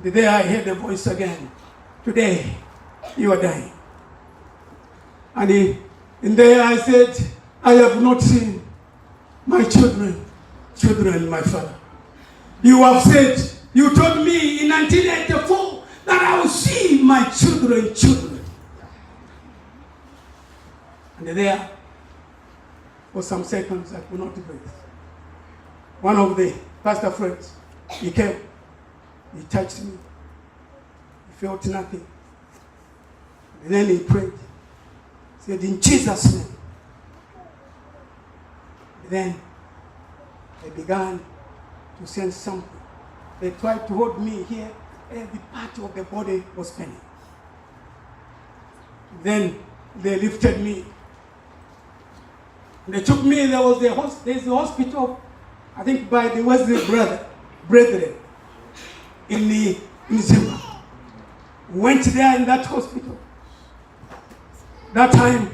A: The day I heard the voice again, today you are dying. And in there I said, I have not seen my children, my father. You have said, you told me in 1984 that I will see my children. And there, for some seconds, I could not breathe. One of the pastor friends, he came, he touched me, he felt nothing. And then he prayed, he said, in Jesus' name. And then I began to sense something. They tried to hold me here, every part of the body was paining. Then they lifted me. They took me, there's a hospital, I think by the Wesley Brethren in Zimbabwe. Went there in that hospital. That time,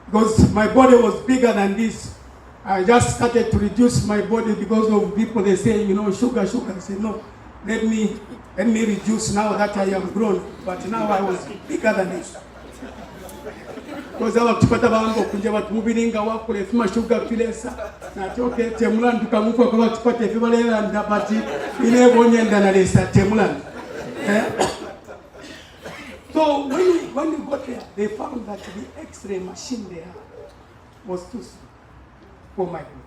A: because my body was bigger than this, I just started to reduce my body because of people, they say, sugar. I said, no, let me reduce now that I am grown. But now I was bigger than this. Because I was put about moving wakule fima sugar pilesa na toke temulan tukamuko kwa tupate fibalera ndabati ile bonyenda na lesa temulan. So when we got there, they found that the X-ray machine there was too small for my group.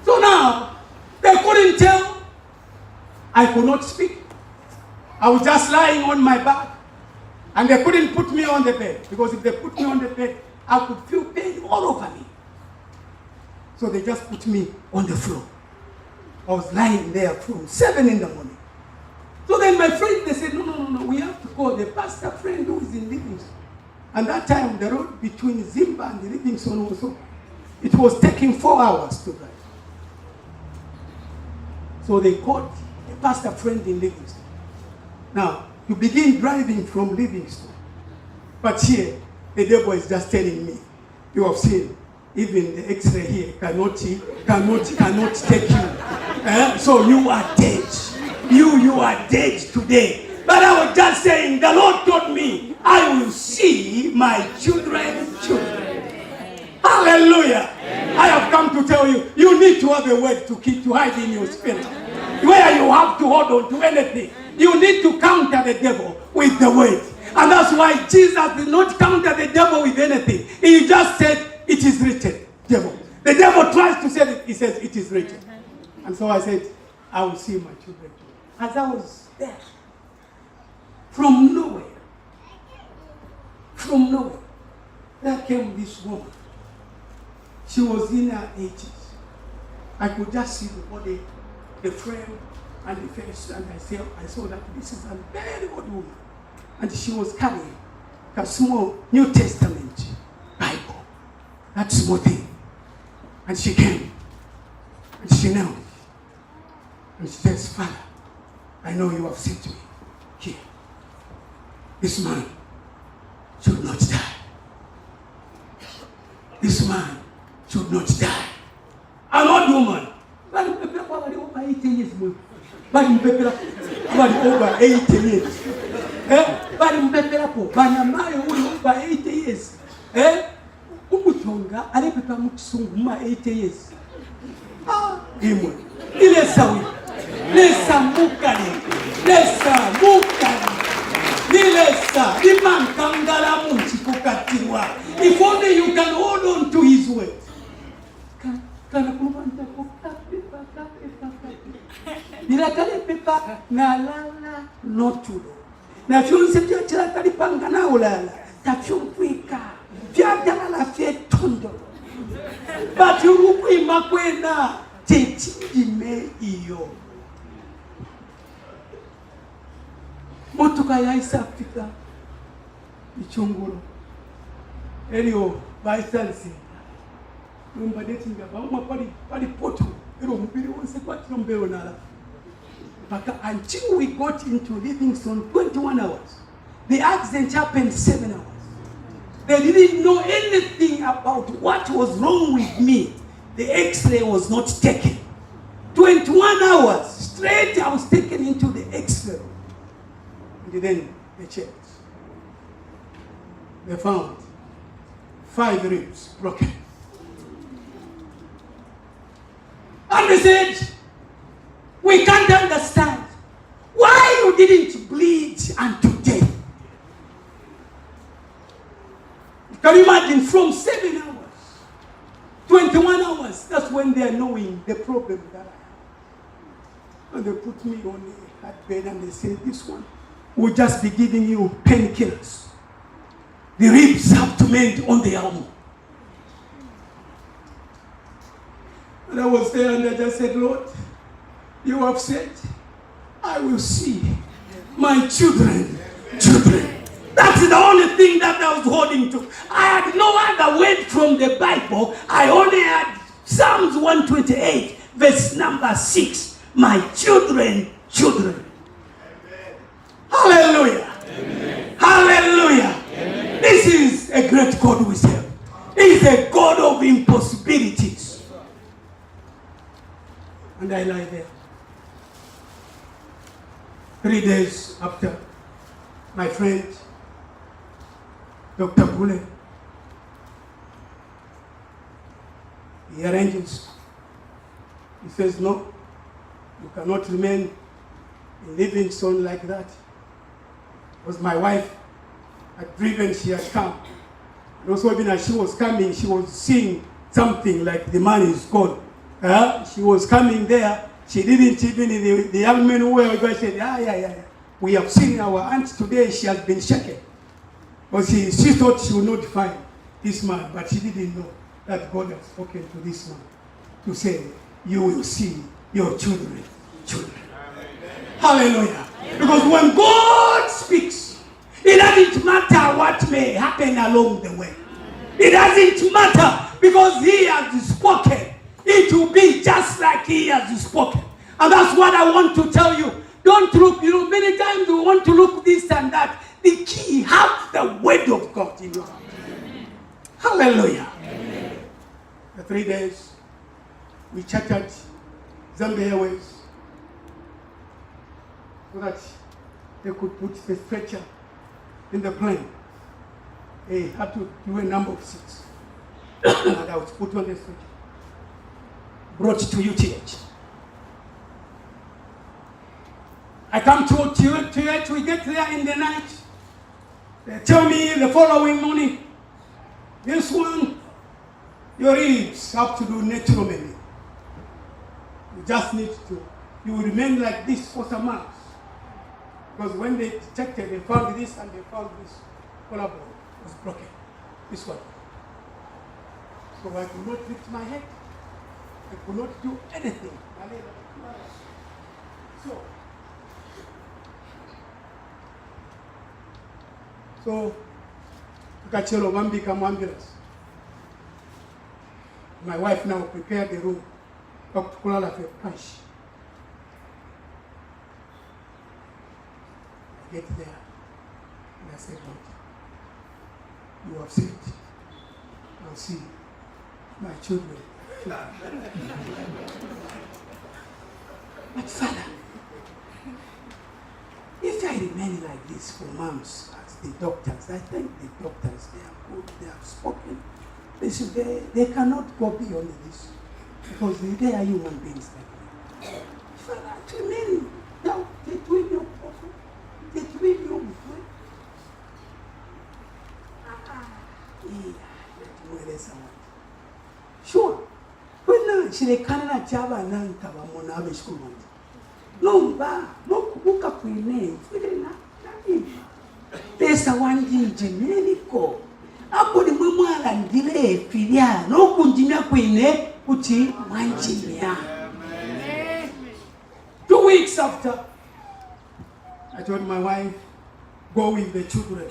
A: So now they couldn't tell. I could not speak. I was just lying on my back. And they couldn't put me on the bed. Because if they put me on the bed, I could feel pain all over me. So they just put me on the floor. I was lying there from 7 in the morning. So then my friend, they said, no, we have to call the pastor friend who is in Livingston. And that time, the road between Zimba and Livingston it was taking 4 hours to drive. So they called a pastor friend in Livingston. Now, you begin driving from Livingston. But here, the devil is just telling me, you have seen, even the X-ray here cannot take you. So you are dead. You are dead today. But I was just saying, the Lord told me, I will see my children. Hallelujah. I have come to tell you, you need to have a word to keep to hide in your spirit. Where you have to hold on to anything, you need to counter the devil with the word. And that's why Jesus did not counter the devil with anything. He just said, it is written, devil. The devil tries to say it, he says, it is written. And so I said, I will see my children. As I was there, from nowhere, there came this woman. She was in her 80s. I could just see the body, the frame, and the face, and I saw that this is a very old woman. And she was carrying a small New Testament Bible, that small thing. And she came, and she knelt, and she says, Father, I know you have said to me, here, this man should not die. This man should not die. An old woman. But over 80 years. But over 80 years. But over 80 years. Umutonga alepeka mukisungu ma 80 years. Imwe. Lesa mukali. Nilesa imankangala munchikokatiwa. If only you can hold on to his word. Nilatale pepa na lala notulo. Na fyonse chira talipanga na ulala. Tafyumwika. Fyadala la fetondo. But you imakwena techime iyo. Motoka ya East Africa ichungulo. Elio baisalisi. Numba datinga ba pali poto. Ero mubiri wonse kwatiro mbero nala. Until we got into Livingston 21 hours. The accident happened 7 hours. They didn't know anything about what was wrong with me. The X-ray was not taken. 21 hours straight I was taken into the X-ray. And then they checked. They found 5 ribs broken. And they said, we can't understand why you didn't bleed unto death. You can you imagine from 7 hours, 21 hours, that's when they are knowing the problem that I have. And they put me on a bed and they said, this one will just be giving you painkillers. The ribs have to mend on their own. And I was there and I just said, Lord, you have said, I will see my children. That's the only thing that I was holding to. I had no other word from the Bible. I only had Psalms 128, verse number 6. My children. Amen. Hallelujah. Amen. Hallelujah. Amen. This is a great God we serve. He is a God of impossibilities. And I lie there. 3 days after, my friend, Dr. Bule, he arranges. He says, no, you cannot remain in Livingston like that. Because my wife had driven, she had come. And also even as she was coming, she was seeing something like the man is gone. She was coming there. She didn't even, the young men who were there said, we have seen our aunt today, she has been shaken. But she thought she would not find this man, but she didn't know that God had spoken to this man to say, you will see your children. Hallelujah. Because when God speaks, it doesn't matter what may happen along the way. It doesn't matter because he has spoken. It will be just like he has spoken. And that's what I want to tell you. Don't look, many times we want to look this and that. The key, have the word of God in your heart. Hallelujah. Amen. The 3 days, we chartered Zambia Airways so that they could put the stretcher in the plane. They had to do a number of seats. And I was put on the stretcher. Brought to UTH. I come to UTH, we get there in the night. They tell me the following morning, this one, your ribs have to do naturally. You just need to, you will remain like this for some months. Because when they detected, they found this and they found this collarbone was broken. This one. So I could not lift my head. I could not do anything. So tukachelo wambika ambulance. My wife now prepared the room for kulala for punch. I get there and I said, Lord, you have said, I'll see my children. But Father, if I remain like this for months, as the doctors, I think the doctors, they are good, they have spoken. They cannot go beyond this because they are human beings like me. Father, to remain now, that will be possible. That will be possible. Sure. When she can't java nanta bamona abeshkurundi. No ba, no kubuka kwine, file na pesa wangi generico. Apo ni mwana ndile filia, no kunjimia kwine kuti wanjimia. 2 weeks after, I told my wife, go with the children,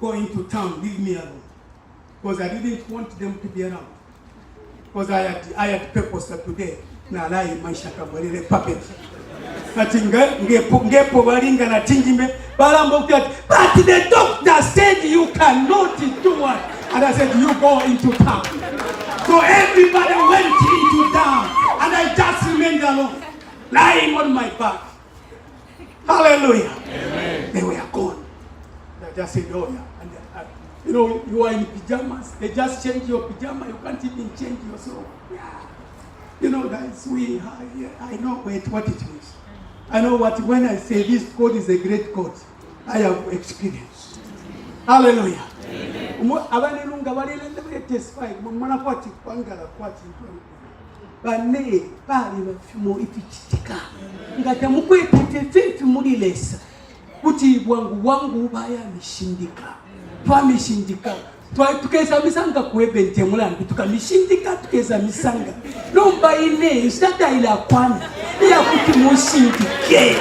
A: go into town, leave me alone. Because I didn't want them to be around. Because I had purpose that today, na lai maisha kamwelele puppet. Ngepo baringa na tingime, but the doctor said you cannot do what? And I said, you go into town. So everybody went into town, and I just remained alone, lying on my back. Hallelujah. Amen. They were gone. I just said, oh yeah. And you are in pajamas. They just change your pajama. You can't even change yourself. Yeah. Guys, I know what it means. I know when I say this God is a great God, I have experienced. Hallelujah. Abanelunga balele testify mwana kwati kwangala kwati bane bali bafumo ifichitika ngata mukwetete mulilesa kuti wangu baya mishindika twamishindika tukeza misanga kuebente mulambi tukamishindika tukeza misanga nomba ine istada ila kwana ya kuti mushindike.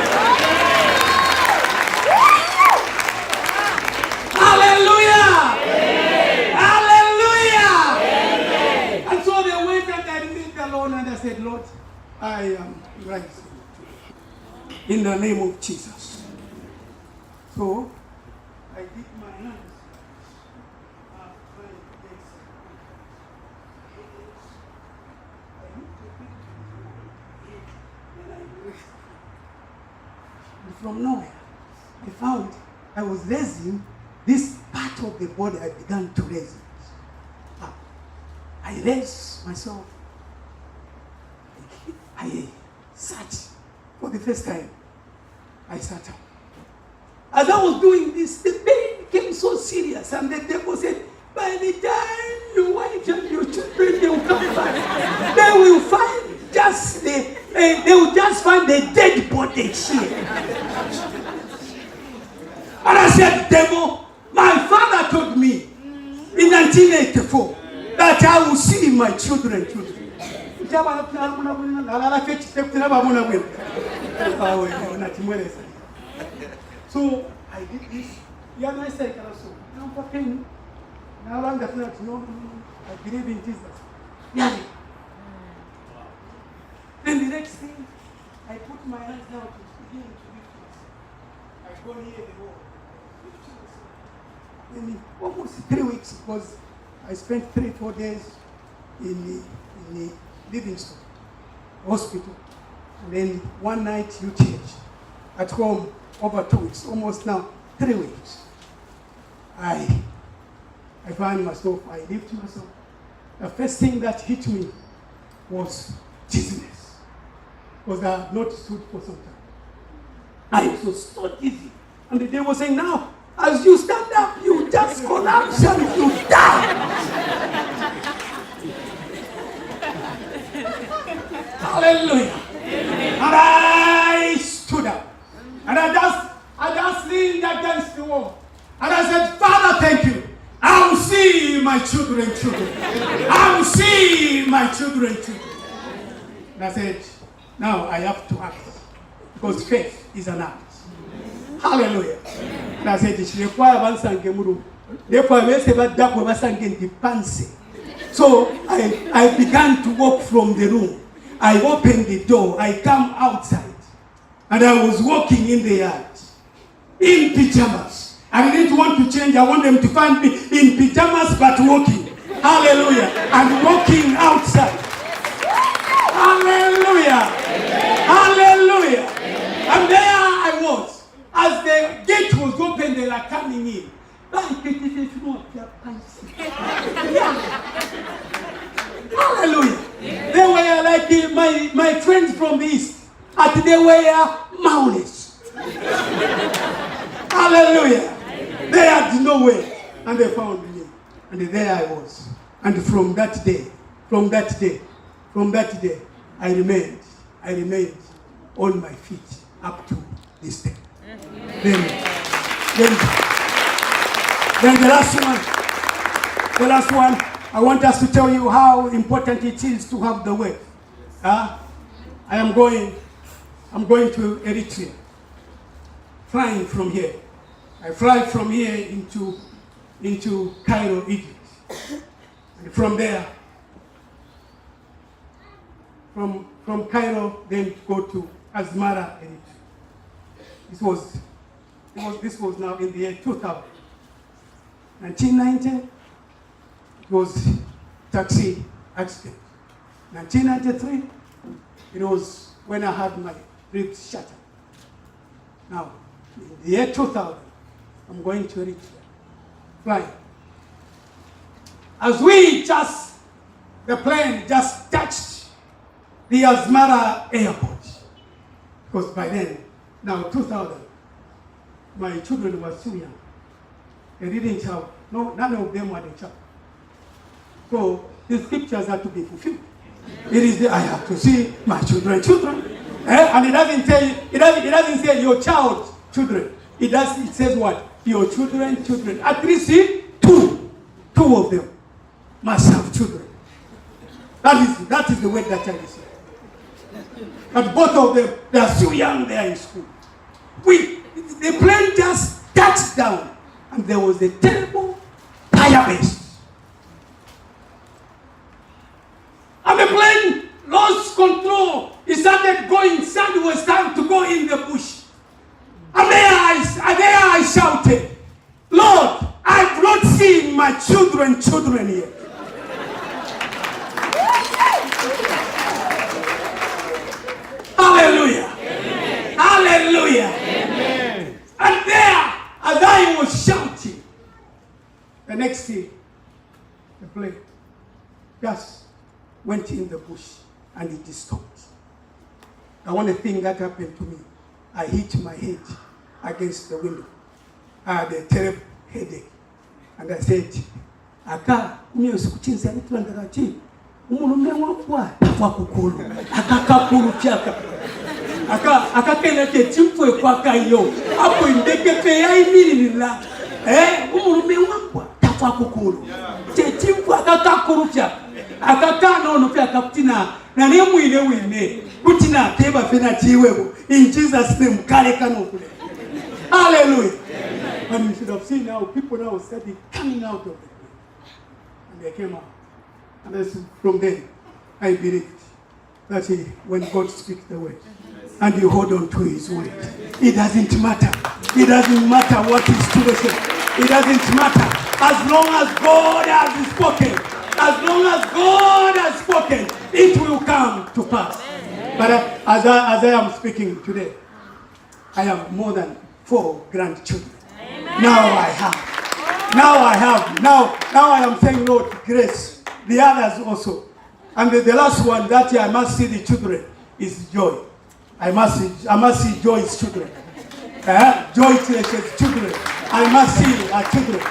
A: Hallelujah. Amen. Hallelujah. Amen. And so they went and I remained alone and I said, Lord, I am rising in the name of Jesus. So I did my hands. From nowhere, I found I was raising this part of the body. I began to raise it up. I raised myself. I sat for the first time. I sat up. As I was doing this, the pain became so serious, and the devil said, by the time your wife and your children, they will come back. They will find they will just find the dead body here. And I said, devil, my father told me in 1984 that I will see my children. So I did this. I believe in Jesus. Yeah. Then the next thing, my hands now to begin to lift myself. I go near the wall. In almost 3 weeks, because I spent 3-4 days in the Livingston hospital. And then one night UTH. At home over 2 weeks, almost now 3 weeks. I find myself, I lift myself. The first thing that hit me was dizziness. Because I had not stood for some time. I was so dizzy. And they were saying, now, as you stand up, you just collapse and you die. Hallelujah. And I stood up. And I just leaned against the wall. And I said, Father, thank you. I will see my children. I will see my children. And I said, now I have to act. Because faith is an act. Hallelujah. And I said, so I began to walk from the room. I opened the door. I come outside. And I was walking in the yard. In pajamas. I didn't want to change. I want them to find me in pajamas but walking. Hallelujah. And walking outside. Hallelujah. Hallelujah. And there I was. As the gate was open, they were coming in. Hallelujah. They were like my friends from the east. And they were Maoris. Hallelujah. They had no way. And they found me. And there I was. And from that day, I remained on my feet up to this day. Then the last one, I want us to tell you how important it is to have the word. I'm going to Eritrea. Flying from here. I fly from here into Cairo, Egypt. And from there, from Cairo, then go to Asmara, Eritrea. This was now in the year 2000. 1990, it was taxi accident. 1993, it was when I had my ribs shattered. Now, in the year 2000, I'm going to Eritrea, flying. As the plane just touched the Asmara airport. Because by then, now 2000, my children were still young. They didn't have, none of them were the child. So the scriptures had to be fulfilled. It is I have to see my children. And it doesn't say your child children. It says what? Your children. At least two of them must have children. That is the word that I receive. But both of them, they are still young, they are in school. The plane just touched down, and there was a terrible fire burst. And the plane lost control. It started going sideways, time to go in the bush. And there I shouted, Lord, I've not seen my children yet. Hallelujah. Amen. Hallelujah. Amen. And there, as I was shouting, the next thing, the plane just went in the bush and it stopped. The only thing that happened to me, I hit my head against the window. I had a terrible headache. And I said, Aka, umulume wangwa wakukulu akakakulu fyaka akakeleke chimfwe kwa kayo apo indeke pe yaimiririra umulume wangwa tafakukulu chimfwe akakakulu fyaka akakana ono fyaka kutina na nemwine wine kutina teba fena chiwebo in Jesus name kale kanokule. Hallelujah. And you should have seen how people now started coming out of it. And they came out. And from then, I believed that when God speaks the word, and you hold on to his word. It doesn't matter. It doesn't matter what is situation. It doesn't matter. As long as God has spoken, as long as God has spoken, it will come to pass. But as I am speaking today, I have more than 4 grandchildren. Now I have. Now I am saying, Lord, grace. The others also. And the last one that I must see the children is Joy. I must see Joy's children. Joy Teresa's children. I must see her children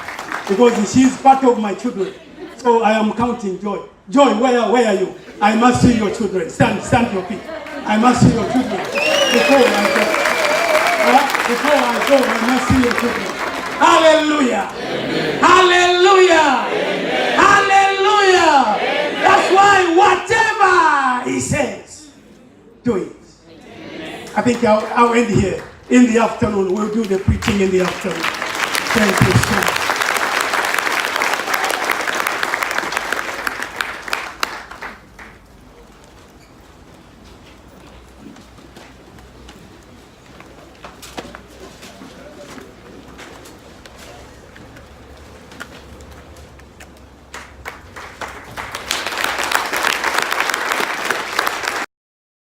A: because she is part of my children. So I am counting Joy. Joy, where are you? I must see your children. Stand your feet. I must see your children before I go. I must see your children. Hallelujah. Amen. Hallelujah. Amen. Hallelujah. Amen. That's why whatever he says, do it. Amen. I think I'll end here. In the afternoon, we'll do the preaching in the afternoon. Thank you so much.